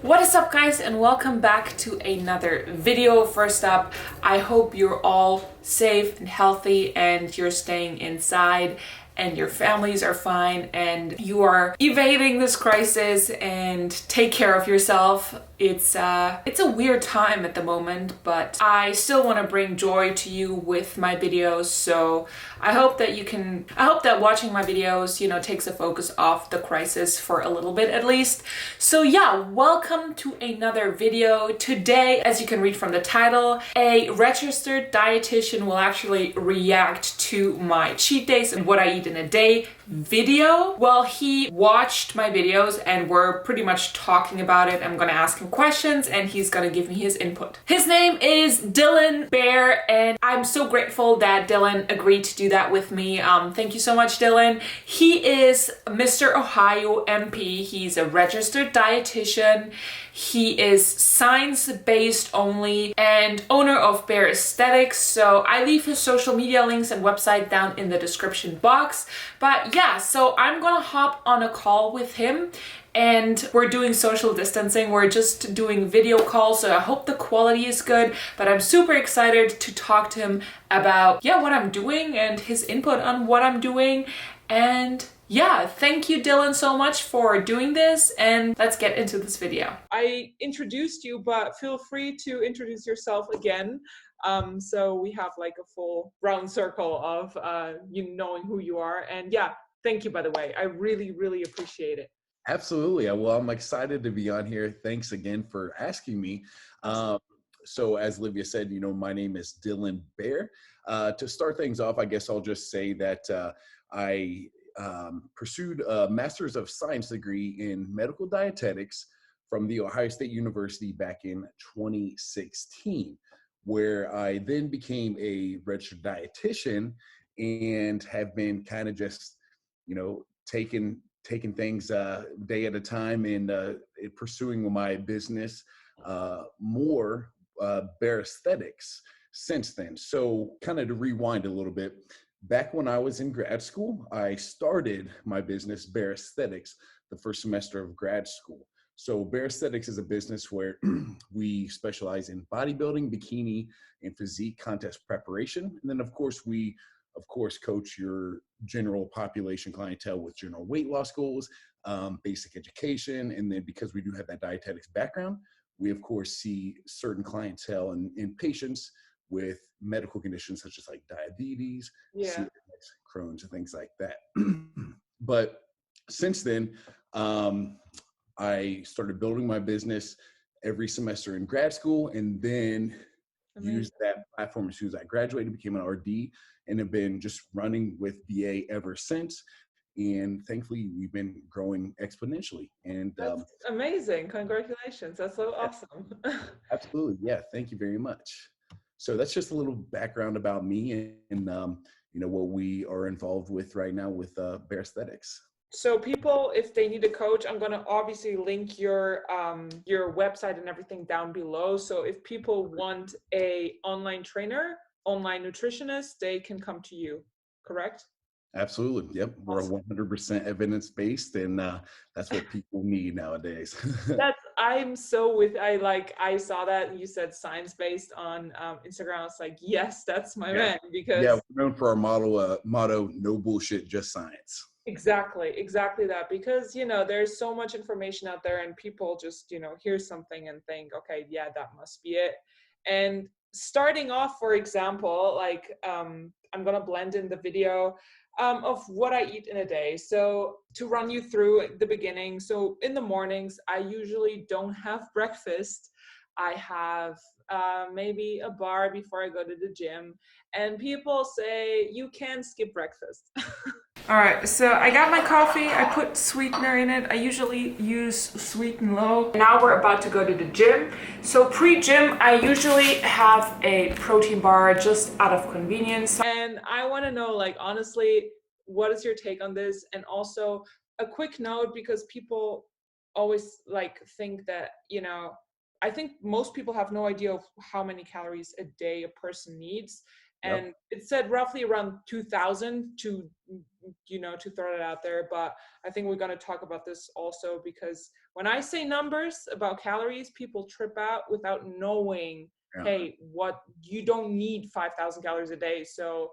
What is up, guys, and welcome back to another video. First up, I hope you're all safe and healthy and you're staying inside and your families are fine and you are evading this crisis, and take care of yourself. It's a weird time at the moment, but I still want to bring joy to you with my videos. So I hope that watching my videos, takes the focus off the crisis for a little bit at least. So yeah, welcome to another video. Today, as you can read from the title, a registered dietitian will actually react to my cheat days and what I eat in a day video. Well, he watched my videos and we're pretty much talking about it. I'm gonna ask him questions and he's gonna give me his input. His name is Dylan Bair, and I'm so grateful that Dylan agreed to do that with me. Thank you so much, Dylan. He is Mr. Ohio MP. He's a registered dietitian. He is science-based only and owner of Bair Aesthetics. So I leave his social media links and website down in the description box. But yeah, so I'm gonna hop on a call with him and we're doing social distancing. We're just doing video calls, so I hope the quality is good, but I'm super excited to talk to him about, what I'm doing and his input on what I'm doing. And yeah, thank you, Dylan, so much for doing this, and let's get into this video. I introduced you, but feel free to introduce yourself again. So we have like a full round circle of you knowing who you are. And yeah, thank you, by the way. I really, really appreciate it. Absolutely. Well, I'm excited to be on here. Thanks again for asking me. So as Livia said, my name is Dylan Bair. To start things off, I guess I'll just say that I pursued a Master's of Science degree in medical dietetics from the Ohio State University back in 2016, where I then became a registered dietitian and have been kind of just, taking things day at a time and pursuing my business more Bair Aesthetics since then. So kind of to rewind a little bit, back when I was in grad school, I started my business Bair Aesthetics the first semester of grad school. So Bair Aesthetics is a business where we specialize in bodybuilding, bikini, and physique contest preparation. And then of course, we coach your general population clientele with general weight loss goals, basic education. And then because we do have that dietetics background, we of course see certain clientele and patients with medical conditions such as like diabetes, celiac, Crohn's, and things like that. But since then, I started building my business every semester in grad school, and then used that platform as soon as I graduated, became an RD, and have been just running with BA ever since. And thankfully, we've been growing exponentially. And that's amazing. Congratulations. That's so awesome. Absolutely. Yeah. Thank you very much. So that's just a little background about me and what we are involved with right now with Bair Aesthetics. So people, if they need a coach, I'm going to obviously link your website and everything down below. So if people want a online trainer, online nutritionist, they can come to you, correct? Absolutely. Yep. We're Awesome. 100% evidence-based, and that's what people need nowadays. I saw that you said science-based on Instagram. I was like, yes, that's my man, because we're known for our motto, no bullshit, just science. Exactly that, because there's so much information out there and people just hear something and think, okay, yeah, that must be it. And starting off, for example, like I'm gonna blend in the video of what I eat in a day. So to run you through the beginning, so in the mornings I usually don't have breakfast. I have maybe a bar before I go to the gym, and people say you can skip breakfast. All right, so I got my coffee. I put sweetener in it. I usually use sweet and low. Now we're about to go to the gym. So pre-gym, I usually have a protein bar just out of convenience. And I want to know, like, honestly, what is your take on this? And also a quick note, because people always like think that, I think most people have no idea of how many calories a day a person needs. And it said roughly around 2,000 to throw it out there. But I think we're going to talk about this also because when I say numbers about calories, people trip out without knowing, Yeah. hey, what you don't need 5,000 calories a day. So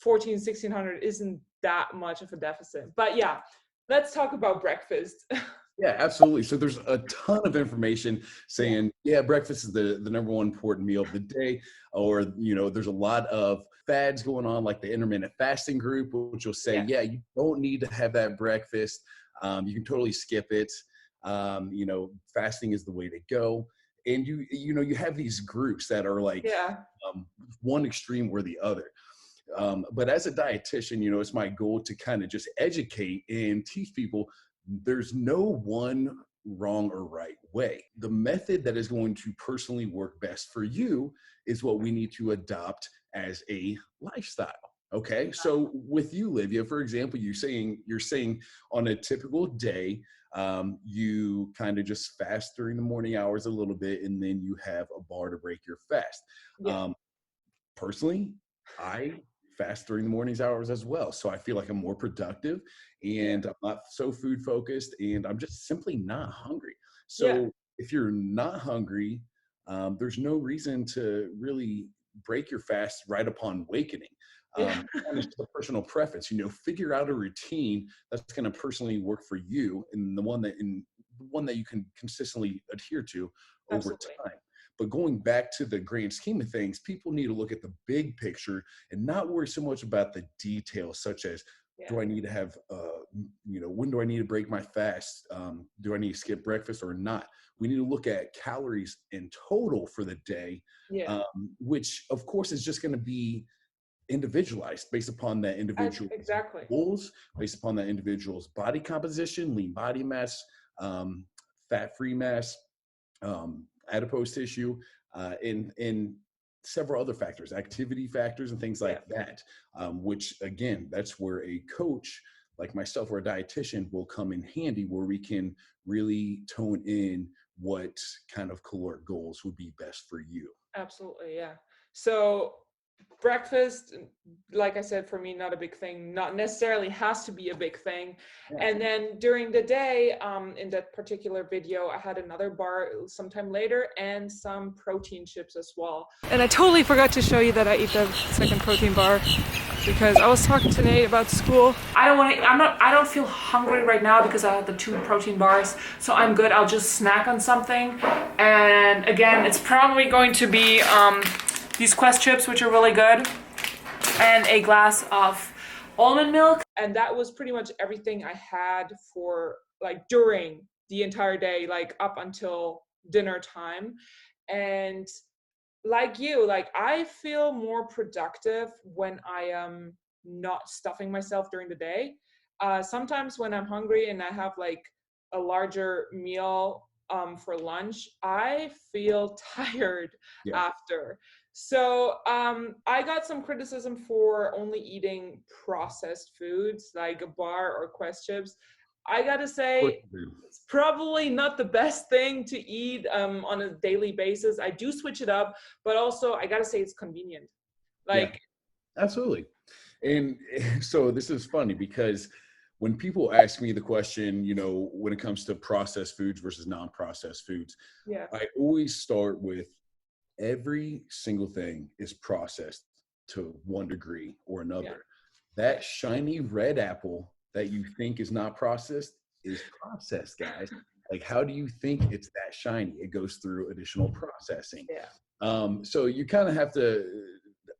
1600 isn't that much of a deficit. But yeah, let's talk about breakfast. Yeah, absolutely. So there's a ton of information Yeah. saying, yeah, breakfast is the number one important meal of the day. Or, there's a lot of fads going on, like the intermittent fasting group, which will say, Yeah. yeah, you don't need to have that breakfast. You can totally skip it. Fasting is the way to go. And you have these groups that are like Yeah. um, one extreme or the other. But as a dietitian, it's my goal to kind of just educate and teach people there's no one wrong or right way. The method that is going to personally work best for you is what we need to adopt as a lifestyle. Okay. So with you, Livia, for example, you're saying on a typical day, you kind of just fast during the morning hours a little bit, and then you have a bar to break your fast. Yeah. Personally, I fast during the mornings hours as well. So I feel like I'm more productive Yeah. and I'm not so food focused and I'm just simply not hungry. Yeah. So if you're not hungry, there's no reason to really break your fast right upon wakening. Yeah. And it's just a personal preference, figure out a routine that's going to personally work for you and the one that you can consistently adhere to over Absolutely. time. But going back to the grand scheme of things, people need to look at the big picture and not worry so much about the details, such as Yeah. do I need to have, when do I need to break my fast? Do I need to skip breakfast or not? We need to look at calories in total for the day, Yeah. which of course is just going to be individualized based upon that individual's Exactly. goals, based upon that individual's body composition, lean body mass, fat-free mass, adipose tissue, and several other factors, activity factors, and things Yeah. like that. Which again, that's where a coach like myself or a dietitian will come in handy, where we can really tone in what kind of caloric goals would be best for you. Absolutely. Yeah. So breakfast, like I said, for me, not a big thing, not necessarily has to be a big thing. Yeah. And then during the day, in that particular video, I had another bar sometime later and some protein chips as well. And I totally forgot to show you that I eat the second protein bar because I was talking to Nate about school. I don't feel hungry right now because I had the 2 protein bars, so I'm good. I'll just snack on something. And again, it's probably going to be these Quest chips, which are really good, and a glass of almond milk. And that was pretty much everything I had for like during the entire day, like up until dinner time. And like you, like I feel more productive when I am not stuffing myself during the day. Sometimes when I'm hungry and I have like a larger meal for lunch, I feel tired Yeah. after. So I got some criticism for only eating processed foods like a bar or Quest chips. I gotta Of course say, you do. it's probably not the best thing to eat on a daily basis. I do switch it up, but also I gotta say it's convenient. Yeah, Like, absolutely. And so this is funny because when people ask me the question, when it comes to processed foods versus non-processed foods, yeah, I always start with every single thing is processed to one degree or yeah, another. yeah, That shiny red apple that you think is not processed is processed, guys. Like, how do you think it's that shiny? It goes through additional processing. yeah, So you kind of have to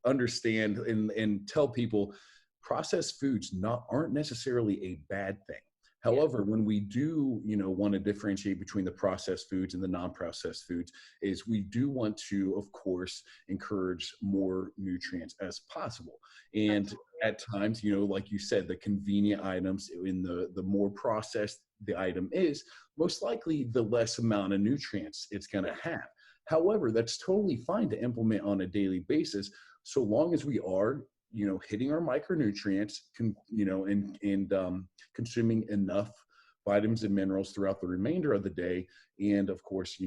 understand and tell people processed foods aren't necessarily a bad thing. yeah, However, when we do, want to differentiate between the processed foods and the non-processed foods, is we do want to, of course, encourage more nutrients as possible. And absolutely. at times, like you said, the convenient items in the more processed the item is, most likely the less amount of nutrients it's going to Yeah, have. However, that's totally fine to implement on a daily basis, so long as we are, hitting our micronutrients, and consuming enough vitamins and minerals throughout the remainder of the day, and of course,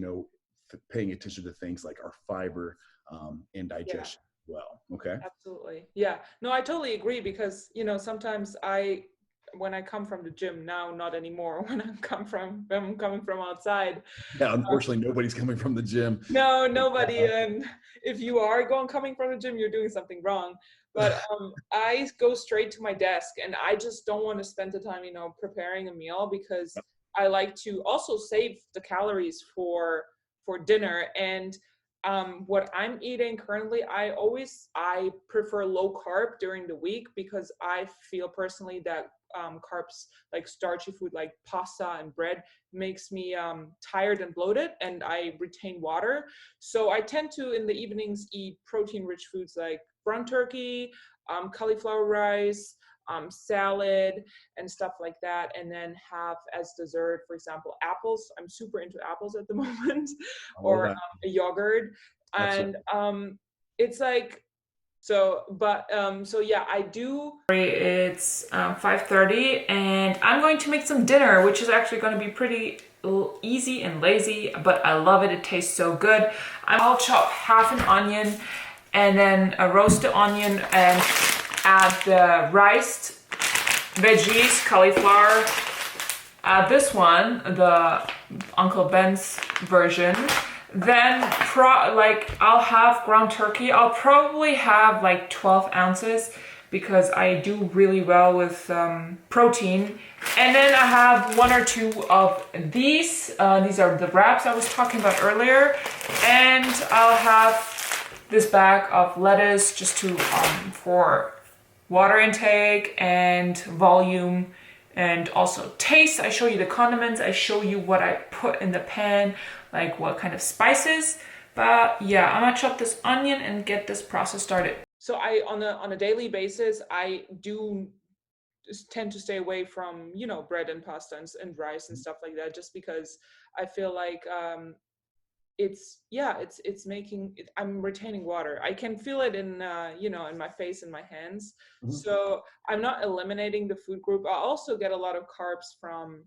paying attention to things like our fiber and yeah. digestion as well. Okay. Absolutely. Yeah. No, I totally agree because, sometimes I when I come from the gym now, not anymore. When I'm coming from outside. Yeah, unfortunately, nobody's coming from the gym. No, nobody. And if you are coming from the gym, you're doing something wrong. But I go straight to my desk, and I just don't want to spend the time, preparing a meal, because I like to also save the calories for dinner. And what I'm eating currently, I prefer low carb during the week, because I feel personally that carbs, like starchy food like pasta and bread, makes me tired and bloated, and I retain water. So I tend to in the evenings eat protein rich foods like ground turkey, cauliflower rice, salad and stuff like that, and then have as dessert, for example, apples. I'm super into apples at the moment. I love Or that. a yogurt. And Absolutely. it's like, so yeah, I do. It's 5:30, and I'm going to make some dinner, which is actually going to be pretty easy and lazy, but I love it. It tastes so good. I'll chop half an onion, and then roast the onion and add the riced veggies, cauliflower. Add this one, the Uncle Ben's version. Then I'll have ground turkey. I'll probably have like 12 ounces, because I do really well with protein. And then I have one or two of these. These are the wraps I was talking about earlier. And I'll have this bag of lettuce, just to for water intake and volume. And also taste. I show you the condiments. I show you what I put in the pan, like what kind of spices. But yeah, I'm gonna chop this onion and get this process started. So I on a daily basis, I do tend to stay away from bread and pasta and rice and stuff like that, just because I feel like it's making it, I'm retaining water. I can feel it in in my face and my hands. Mhm. So I'm not eliminating the food group. I also get a lot of carbs from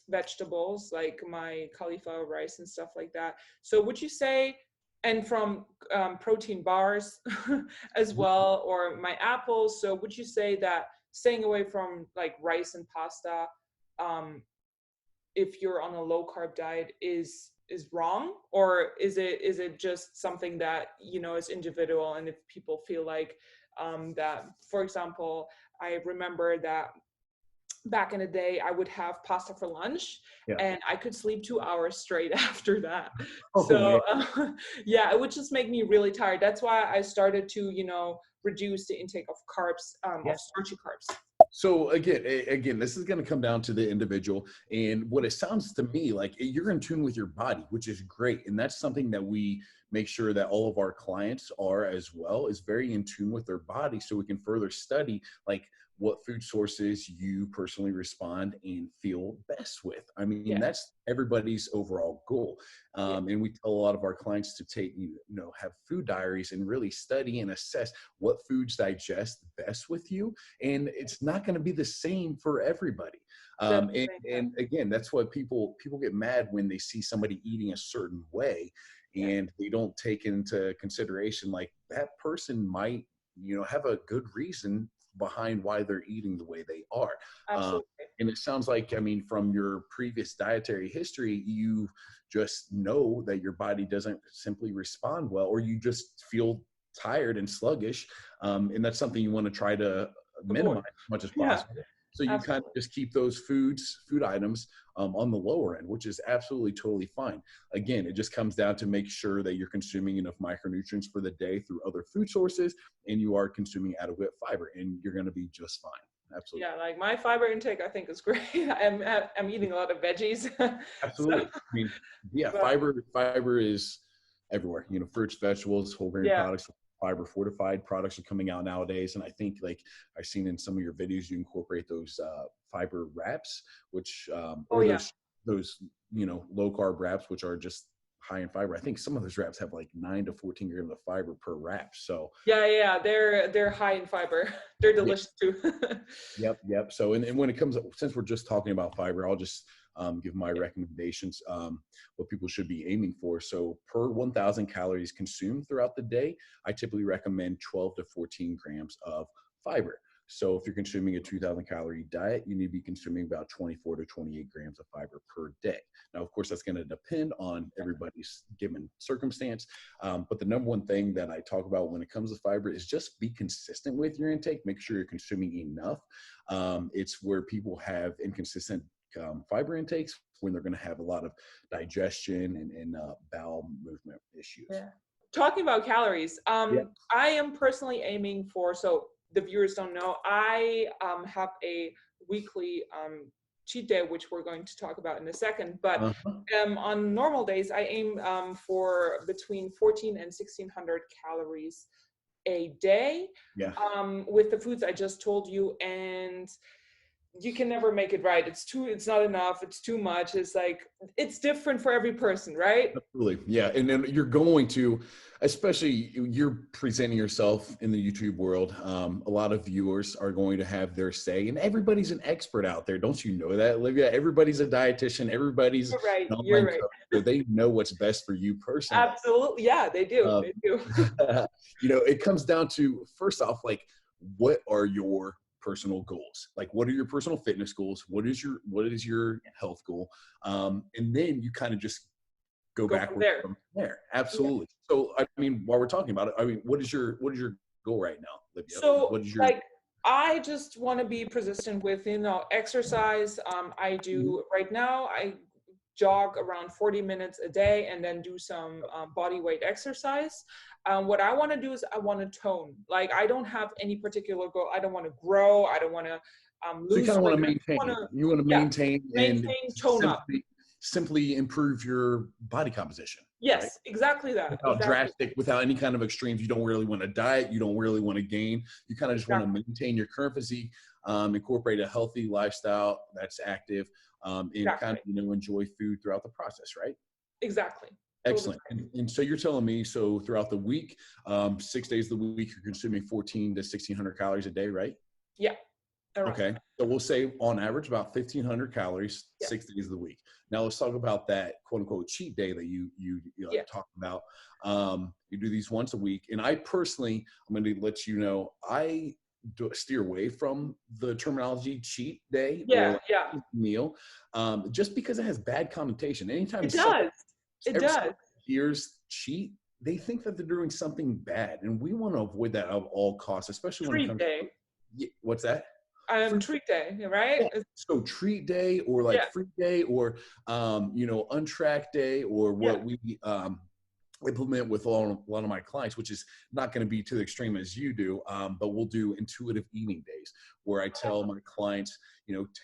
vegetables, like my cauliflower rice and stuff like that. So would you say, and from protein bars as Mhm. well, or my apples, so would you say that staying away from like rice and pasta, um, if you're on a low carb diet, is wrong? Or is it just something that is individual? And if people feel like that, for example, I remember that back in the day I would have pasta for lunch, Yeah. and I could sleep 2 hours straight after that. Oh So man. yeah, it would just make me really tired. That's why I started to reduce the intake of carbs, of starchy carbs. So again, this is going to come down to the individual, and what it sounds to me like, you're in tune with your body, which is great, and that's something that we make sure that all of our clients are as well, is very in tune with their body, so we can further study like what food sources you personally respond and feel best with. I mean, Yeah. that's everybody's overall goal. Yeah. And we tell a lot of our clients to take, have food diaries and really study and assess what foods digest best with you, and it's not going to be the same for everybody. That's the And, same. and again, that's what people get mad when they see somebody eating a certain way, Yeah. and they don't take into consideration like that person might have a good reason behind why they're eating the way they are. um, Absolutely. and it sounds like, I mean, from your previous dietary history, you just know that your body doesn't simply respond well, or you just feel tired and sluggish, and that's something you want to try to Avoid. minimize as much as Yeah. possible. So you kind of Absolutely. just keep those food items on the lower end, which is absolutely totally fine. Again, it just comes down to make sure that you're consuming enough micronutrients for the day through other food sources, and you are consuming adequate fiber, and you're going to be just fine. Absolutely. Yeah, like my fiber intake, I think is great. I'm eating a lot of veggies. So, Absolutely. I mean, yeah, but fiber is everywhere. Fruits, vegetables, whole grain yeah. products, fiber fortified products are coming out nowadays. And I think, like I've seen in some of your videos, you incorporate those fiber wraps, which Oh or yeah. those low carb wraps, which are just high in fiber. I think some of those wraps have like 9 to 14 grams of fiber per wrap. So Yeah. They're high in fiber. They're yeah. delicious too. Yep. So, and when it comes, since we're just talking about fiber, I'll just give my recommendations, what people should be aiming for. So per 1,000 calories consumed throughout the day, I typically recommend 12 to 14 grams of fiber. So if you're consuming a 2,000 calorie diet, you need to be consuming about 24 to 28 grams of fiber per day. Now, of course, that's going to depend on everybody's given circumstance. But the number one thing that I talk about when it comes to fiber is just be consistent with your intake. Make sure you're consuming enough. It's where people have inconsistent fiber intakes when they're going to have a lot of digestion and bowel movement issues. Yeah. Talking about calories, Yeah. I am personally aiming for, so the viewers don't know, I have a weekly cheat day, which we're going to talk about in a second. But on normal days, I aim for between 14 and 1,600 calories a day Yeah. with the foods I just told you. And you can never make it right. It's not enough. It's too much. It's like, it's different for every person, right? Absolutely. Yeah. And then you're going to, especially you're presenting yourself in the YouTube world. A lot of viewers are going to have their say, and everybody's an expert out there. Don't you know that, Olivia? Everybody's a dietitian. Everybody's You're right. an You're online right. coach, so they know what's best for you personally. Absolutely. Yeah, they do. They do. It comes down to, first off, like, what are your personal goals? Like, what are your personal fitness goals? What is your health goal? And then you kind of just go backwards from there. Absolutely. Yeah. So, I mean, while we're talking about it, I mean, what is your goal right now, Olivia? So, what is your I just want to be persistent with, exercise. I do right now, I jog around 40 minutes a day and then do some body weight exercise. What I want to do is I want to tone. Like, I don't have any particular goal. I don't want to grow. I don't want to lose. So you kind of want to maintain. You want to maintain and tone up. Simply improve your body composition. Yes, right? Exactly that. Without drastic, without any kind of extremes. You don't really want to diet. You don't really want to gain. You kind of just want to maintain your current physique, incorporate a healthy lifestyle that's active, and kind of enjoy food throughout the process, right? Exactly. Excellent. And so you're telling me, so throughout the week, 6 days of the week, you're consuming 14 to 1,600 calories a day, right? Yeah. Okay. So we'll say on average about 1,500 calories, 6 days of the week. Now let's talk about that quote unquote cheat day that you talked about. You do these once a week. And I personally, I'm going to let you know, I steer away from the terminology cheat day or meal, just because it has bad connotation. Anytime it does. Here's cheat, they think that they're doing something bad, and we want to avoid that at all costs, especially when it comes to what's that? Treat day, right? Yeah. So treat day or like free day or untracked day, or what we implement with a lot of my clients, which is not going to be to the extreme as you do, but we'll do intuitive eating days where I tell my clients,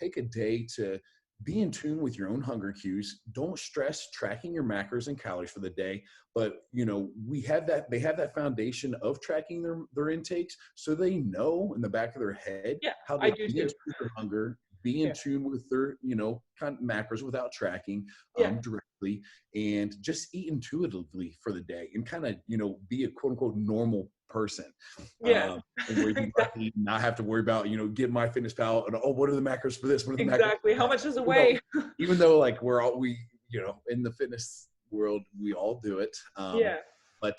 take a day to be in tune with your own hunger cues. Don't stress tracking your macros and calories for the day, but they have that foundation of tracking their intakes, so they know in the back of their head how to be in tune with their hunger, be in tune with their kind of macros without tracking directly, and just eat intuitively for the day, and kind of be a quote unquote normal person. And where you not have to worry about get my fitness pal and what are the macros for this, what are the macros how much does it weigh, even though like we in the fitness world we all do it, but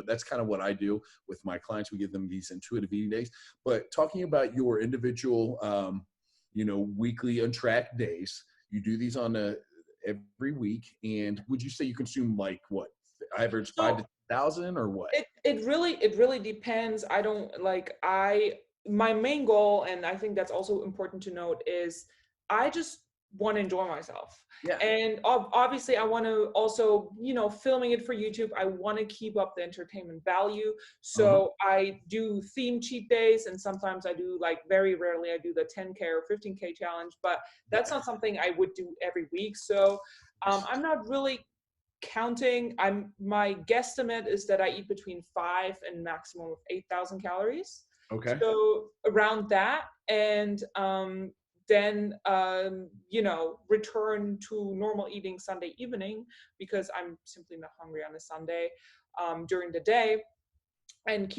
that's kind of what I do with my clients. We give them these intuitive eating days. But talking about your individual weekly untracked days, you do these on every week, and would you say you consume like what, average 5,000 or what? It really depends. I don't my main goal, and I think that's also important to note, is I just want to enjoy myself. And obviously I want to also, filming it for YouTube, I want to keep up the entertainment value. So I do theme cheat days, and sometimes I do, like, very rarely I do the 10K or 15K challenge, but that's not something I would do every week. So I'm not really counting. My guesstimate is that I eat between 5 and maximum of 8,000 calories. Okay. So around that, and then return to normal eating Sunday evening, because I'm simply not hungry on a Sunday during the day, and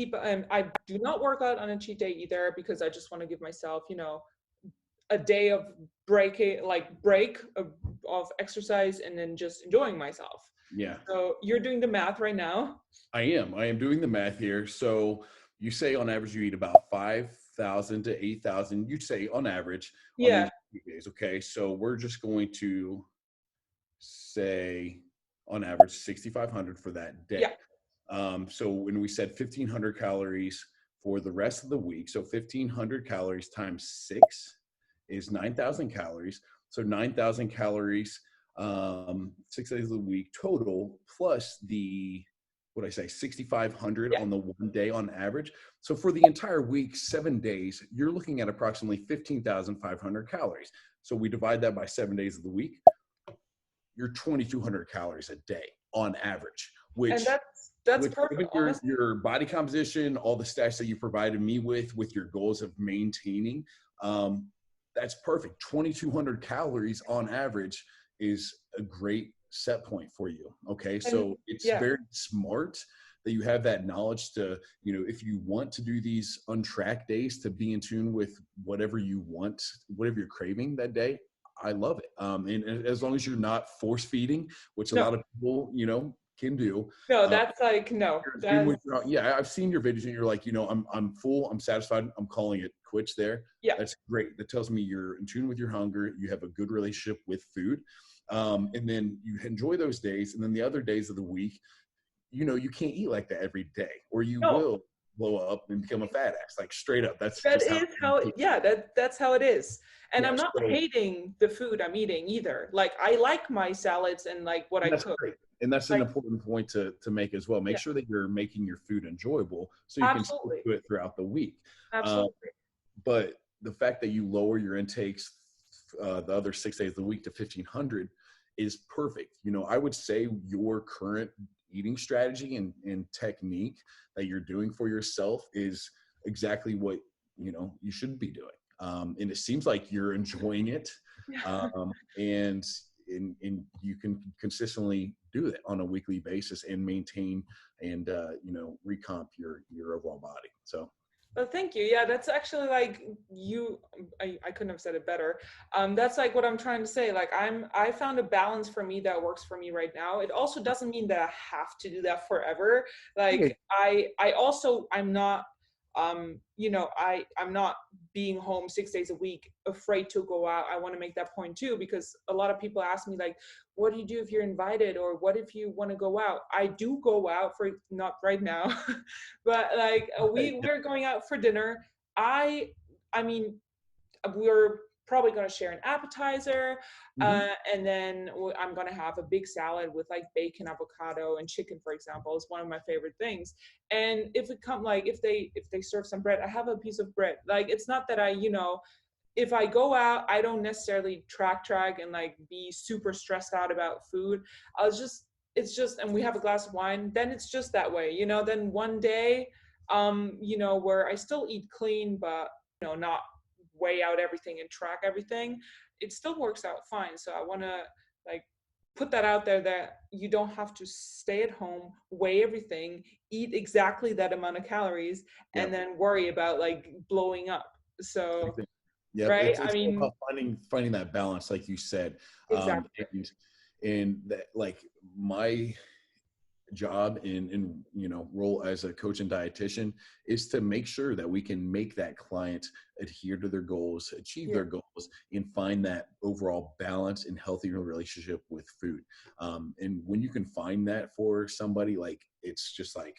I do not work out on a cheat day either, because I just want to give myself a day of break of exercise, and then just enjoying myself. So you're doing the math right now. I am doing the math here. So you say on average you eat about 5 7,000 to 8,000, you'd say on average on Yeah. these days. Okay. So we're just going to say on average 6,500 for that day. Yeah. So when we said 1,500 calories for the rest of the week, so 1,500 calories times 6 is 9,000 calories. So 9,000 calories, 6 days of the week total, plus the, what I say, 6,500 Yeah. on the one day on average. So for the entire week, 7 days, you're looking at approximately 15,500 calories. So we divide that by 7 days of the week, you're 2,200 calories a day on average, And which that's perfect, given honestly. your body composition, all the stats that you provided me with your goals of maintaining, that's perfect. 2,200 calories on average is a great set point for you. Okay. And So it's yeah. very smart that you have that knowledge to, if you want to do these untracked days, to be in tune with whatever you want, whatever you're craving that day. I love it. And as long as you're not force feeding, which a No, lot of people, can do. no, um, that's like, no, you're doing that's, yeah, I've seen your videos and you're like, I'm full, I'm satisfied, I'm calling it quits there. yeah. That's great. That tells me you're in tune with your hunger. You have a good relationship with food. And then you enjoy those days. And then the other days of the week, you can't eat like that every day, or you No, will blow up and become a fat ass, like straight up. That's that just how is how it, yeah, that's how it is. And yeah. I'm not So hating the food I'm eating either. Like, I like my salads and like what I and that's cook. great. And that's an Like, important point to make as well. Make yeah, sure that you're making your food enjoyable so you can stick absolutely. to it throughout the week. Um, Absolutely. but the fact that you lower your intakes the other 6 days of the week to 1,500 is perfect. I would say your current eating strategy and technique that you're doing for yourself is exactly what you should be doing. And it seems like you're enjoying it, and you can consistently do it on a weekly basis and maintain and recomp your overall body. So Well, thank you. Yeah, that's actually like I couldn't have said it better. That's like what I'm trying to say. Like, I found a balance for me that works for me right now. It also doesn't mean that I have to do that forever. yeah, Like, I'm not, I'm not being home 6 days a week, afraid to go out. I want to make that point too, because a lot of people ask me like, what do you do if you're invited, or what if you want to go out? I do go out, for not right now, but like, we're going out for dinner. I mean, we're probably going to share an appetizer, mhm, and then I'm going to have a big salad with like bacon, avocado, and chicken, for example, is one of my favorite things. And if it come like, if they serve some bread, I have a piece of bread. Like, it's not that if I go out, I don't necessarily track and like be super stressed out about food. It's just, and we have a glass of wine, then it's just that way, then one day, where I still eat clean, but, not weigh out everything and track everything, it still works out fine. So I want to like put that out there, that you don't have to stay at home, weigh everything, eat exactly that amount of calories, and yep. then worry about like blowing up. So, Yep, right? I it's all mean, about finding that balance, like you said. exactly. And that, like, my job in role as a coach and dietitian is to make sure that we can make that client adhere to their goals, achieve Yeah. their goals, and find that overall balance and healthy relationship with food. And when you can find that for somebody, like, it's just like,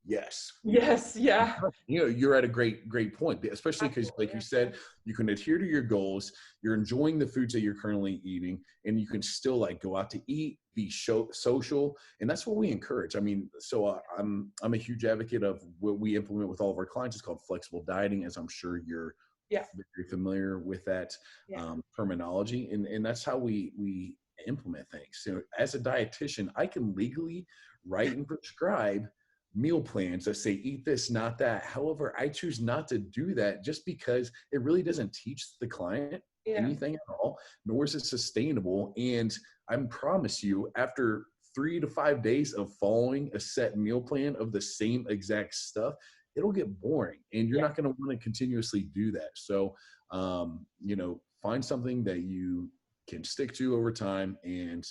yes, Yes. Yeah. you're at a great point, especially because, Absolutely. like you said, you can adhere to your goals, you're enjoying the foods that you're currently eating, and you can still like go out to eat, be social. And that's what we encourage. I mean, so I'm a huge advocate of what we implement with all of our clients. It's called flexible dieting, as I'm sure you're Yeah. very familiar with that Yeah. terminology. And that's how we implement things. So as a dietitian, I can legally write and prescribe meal plans that say eat this, not that. However, I choose not to do that just because it really doesn't teach the client Yeah. anything at all, nor is it sustainable. And I promise you, after 3 to 5 days of following a set meal plan of the same exact stuff, it'll get boring and you're Yeah. not going to want to continuously do that. So, find something that you can stick to over time and,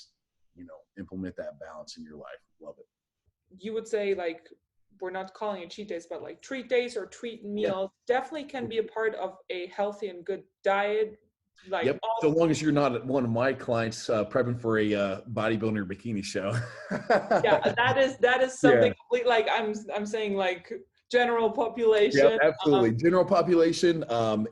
implement that balance in your life. Love it. You would say like we're not calling it cheat days, but like treat days or treat Yeah. meals definitely can be a part of a healthy and good diet. Like Yep. So long as you're not one of my clients prepping for a bodybuilder bikini show. yeah, that is Yeah. something complete, like I'm saying like general Yeah, population. absolutely. General population,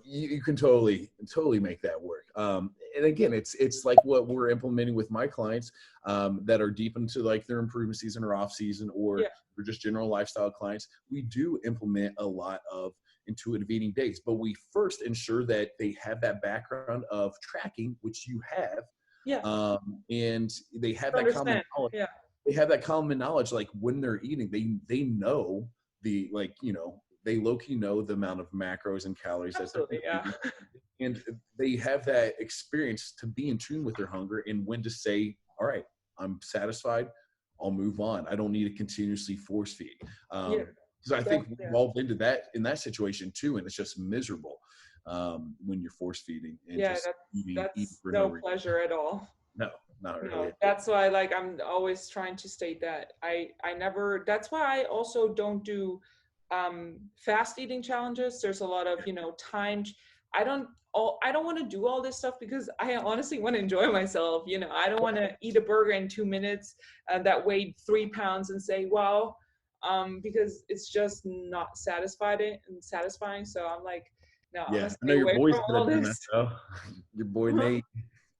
you can totally make that work. And again, it's like what we're implementing with my clients that are deep into like their improvement season or off season, or Yeah. they're just general lifestyle clients. We do implement a lot of intuitive eating days, but we first ensure that they have that background of tracking, which you have, Yeah. and they have that common Understand. knowledge. Yeah. They have that common knowledge, like when they're eating, they know the, like, they low-key know the amount of macros and calories that they're Absolutely. Yeah. consuming, and they have that experience to be in tune with their hunger and when to say, all right, I'm satisfied, I'll move on, I don't need to continuously force feed. Yeah. Because I think Yeah. we've all been to that, in that situation too, and it's just miserable when you're force feeding and Yeah, just eating that's for no no reason. pleasure at all. No, not No, really. that's why like I'm always trying to state that I never, that's why I also don't do fast eating challenges. There's a lot of, time. I don't want to do all this stuff because I honestly want to enjoy myself. I don't want to eat a burger in 2 minutes that weighed 3 pounds and say, wow, because it's just not satisfying. So I'm like, no, I'm gonna Yeah, I know stay your away boy's from good all at doing that this. though. Your boy Nate.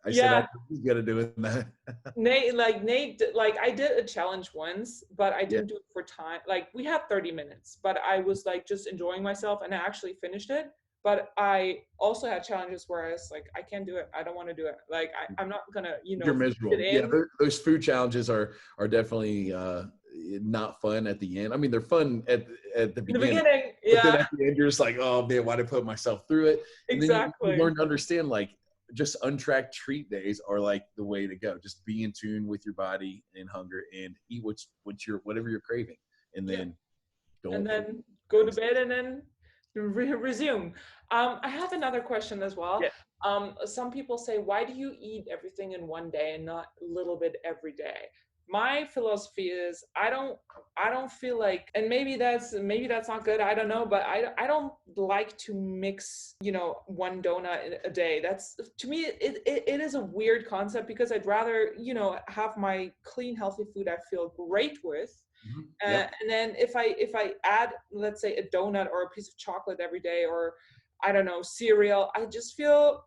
I said I Yeah, think he's good at doing that. Nate, like I did a challenge once, but I Yeah. didn't do it for time. Like we had 30 minutes, but I was like just enjoying myself and I actually finished it. But I also had challenges where I was like, I can't do it. I don't want to do it. Like I'm not gonna, You're fit miserable. Yeah, in. those food challenges are definitely not fun at the end. I mean, they're fun at the In the beginning, beginning. but then Yeah, at the end, you're just like, oh man, why did I put myself through it? And then you exactly. learn to understand, like, just untracked treat days are like the way to go. Just be in tune with your body and hunger and eat whatever you're craving, and Yeah. then And don't forget then go to things. bed and then resume. I have another question as well. Yeah. Some people say, why do you eat everything in one day and not a little bit every day? My philosophy is I don't feel like, and maybe that's not good, I don't know, but I don't like to mix, one donut a day. That's, to me, it is a weird concept because I'd rather, have my clean, healthy food I feel great with. Mhm. Yep. And then if I add, let's say, a donut or a piece of chocolate every day, or I don't know, cereal, I just feel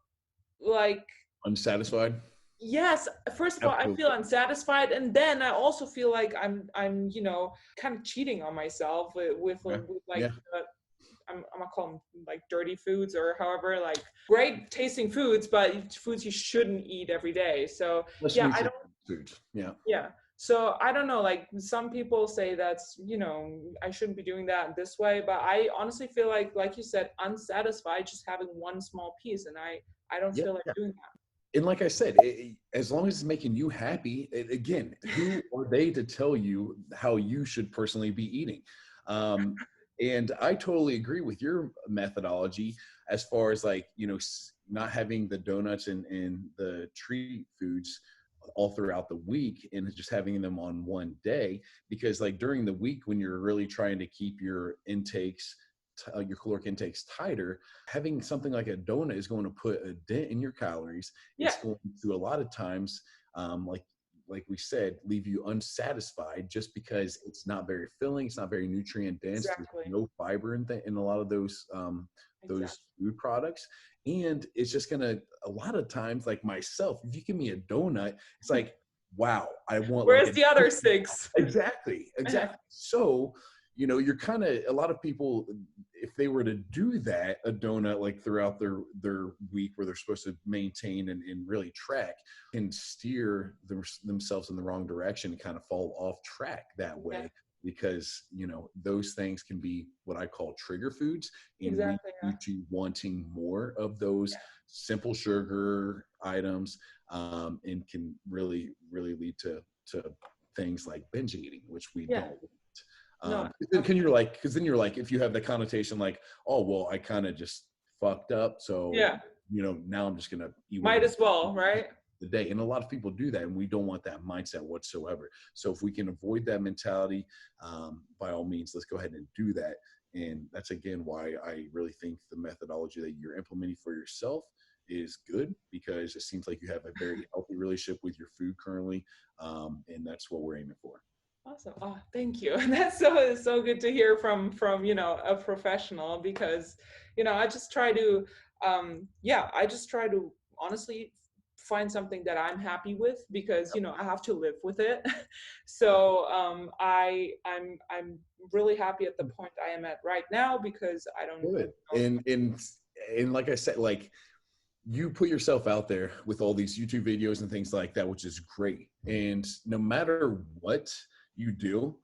like, Unsatisfied. yes, first of all, I Absolutely. feel unsatisfied, and then I also feel like I'm kind of cheating on myself Okay. with like Yeah. I'm gonna call them like dirty foods or however, like great tasting foods, but foods you shouldn't eat every day. So Less yeah, I nutrient don't. foods. Yeah. Yeah. So I don't know, like some people say that's, I shouldn't be doing that this way, but I honestly feel like you said, unsatisfied just having one small piece, and I don't Yeah. feel like doing that. And like I said, as long as it's making you happy, again, who are they to tell you how you should personally be eating? Um, and I totally agree with your methodology as far as, like, not having the donuts and the treat foods all throughout the week and just having them on one day, because like during the week when you're really trying to keep your intakes, your caloric intakes tighter, having something like a donut is going to put a dent in your calories. Yeah, It's going to a lot of times, like we said, leave you unsatisfied just because it's not very filling, it's not very nutrient dense. There's exactly. no fiber in a lot of those Exactly. food products, and it's just gonna, a lot of times, like myself, if you give me a donut, it's like, wow, I want like Where's a the other six? exactly. So, you're kind of, a lot of people, if they were to do that, a donut like throughout their week where they're supposed to maintain and really track, can steer themselves in the wrong direction and kind of fall off track that Yeah, way, because those things can be what I call trigger foods and lead exactly. you to wanting more of those simple sugar items, and can really lead to things like binge eating, which we Yeah. don't want. No. Because then you're like, if you have the connotation like, oh well, I kind of just fucked up, so Yeah. now I'm just gonna eat Might whatever. as well, right? the day. And a lot of people do that, and we don't want that mindset whatsoever. So if we can avoid that mentality, by all means, let's go ahead and do that. And that's again why I really think the methodology that you're implementing for yourself is good, because it seems like you have a very healthy relationship with your food currently, and that's what we're aiming for. Awesome. Oh, thank you. That's so good to hear from a professional, because I just try to I just try to honestly find something that I'm happy with, because I have to live with it. So I'm really happy at the point I am at right now, because I don't Good. know. And like I said, like, you put yourself out there with all these YouTube videos and things like that, which is great. And no matter what you do,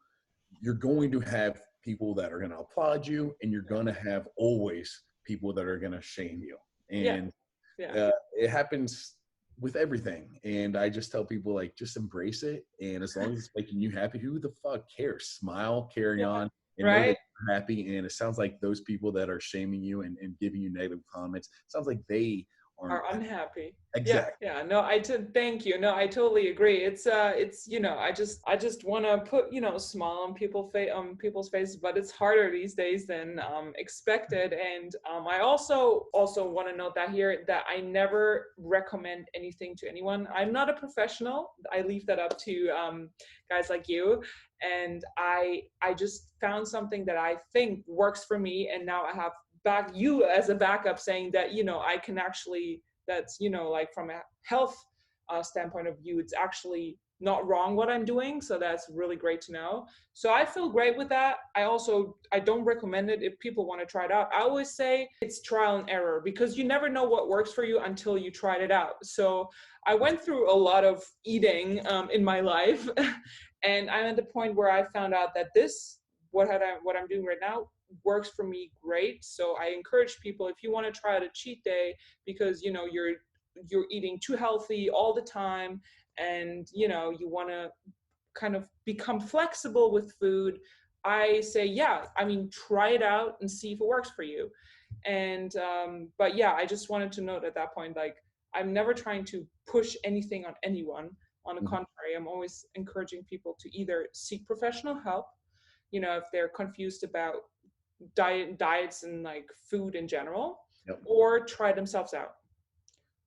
you're going to have people that are going to applaud you, and you're going to have always people that are going to shame you. And it happens with everything. And I just tell people, like, just embrace it. And as long as it's making you happy, who the fuck cares? Smile, carry on, and know that you're happy. And it sounds like those people that are shaming you and giving you negative comments, sounds like they are unhappy. Exactly. No, thank you. No, I totally agree. It's I just want to put smile on people's faces, but it's harder these days than expected. And I also want to note that here, that I never recommend anything to anyone. I'm not a professional. I leave that up to guys like you. And I just found something that I think works for me, and now I have you as a backup, saying that I can actually, that's like from a health standpoint of view, it's actually not wrong what I'm doing. So that's really great to know. So I feel great with that. I don't recommend it if people want to try it out. I always say it's trial and error, because you never know what works for you until you tried it out. So I went through a lot of eating in my life and I'm at the point where I found out that what I'm doing right now works for me great. So I encourage people, if you want to try out a cheat day because you're eating too healthy all the time, and you want to kind of become flexible with food, I say try it out and see if it works for you. And but I just wanted to note at that point, like, I'm never trying to push anything on anyone. On the contrary, I'm always encouraging people to either seek professional help, if they're confused about diets and like food in general, or try themselves out.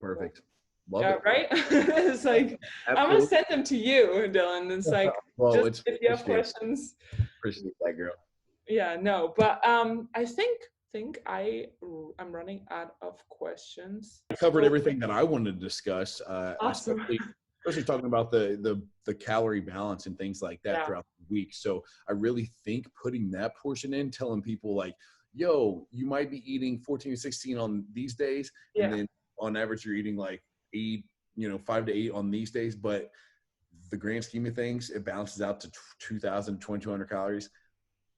Perfect. Love it. Right? It's like, I'm gonna send them to you, Dylan. It's like, well, just if you have questions. Appreciate that, girl. Yeah, no, but I think I'm running out of questions. I covered everything that I wanted to discuss. Awesome. Especially talking about the calorie balance and things like that throughout the week. So I really think putting that portion in, telling people like, yo, you might be eating 14 to 16 on these days, and then on average you're eating like 5 to 8 on these days, but the grand scheme of things, it balances out to 2,000, 2,200 calories.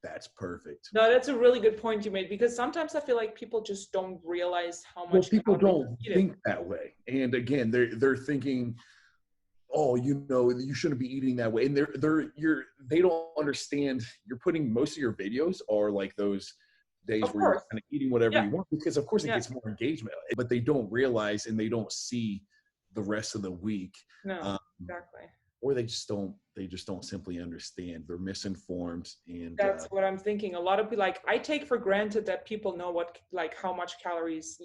That's perfect. No, that's a really good point you made, because sometimes I feel like people just don't realize how much. Well, people don't think that way. And again, they're thinking, oh, you shouldn't be eating that way. And they don't understand. You're putting most of your videos are like those days where you're kind of eating whatever you want, because of course it gets more engagement, but they don't realize and they don't see the rest of the week. No, exactly. Or they just don't simply understand. They're misinformed. And that's what I'm thinking. A lot of people, like, I take for granted that people know how much calories,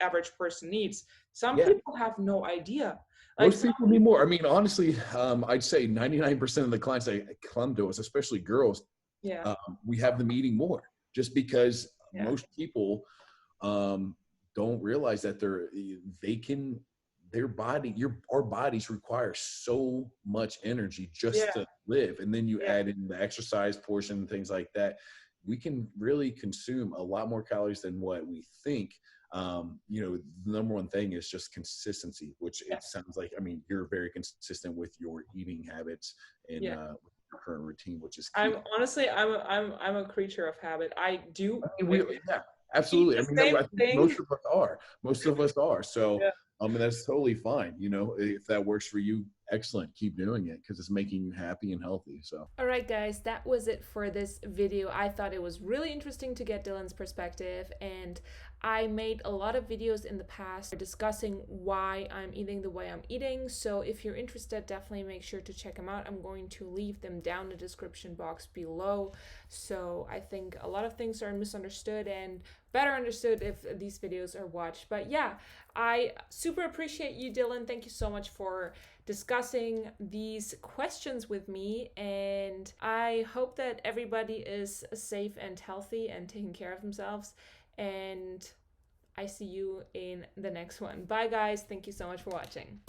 average person needs. Some people have no idea. Like, most people need more. I mean, honestly, I'd say 99% of the clients that come to us, especially girls, we have them eating more, just because most people don't realize that our bodies require so much energy just to live. And then you add in the exercise portion and things like that. We can really consume a lot more calories than what we think. The number one thing is just consistency, which it sounds like, I mean, you're very consistent with your eating habits and with your current routine, which is key. I'm a creature of habit. I do. Absolutely. I think most of us are. So, that's totally fine. If that works for you, excellent. Keep doing it, because it's making you happy and healthy. So, all right, guys, that was it for this video. I thought it was really interesting to get Dylan's perspective, and I made a lot of videos in the past discussing why I'm eating the way I'm eating, so if you're interested, definitely make sure to check them out. I'm going to leave them down in the description box below. So I think a lot of things are misunderstood and better understood if these videos are watched. But yeah, I super appreciate you, Dylan. Thank you so much for discussing these questions with me, and I hope that everybody is safe and healthy and taking care of themselves, and I see you in the next one. Bye guys, thank you so much for watching.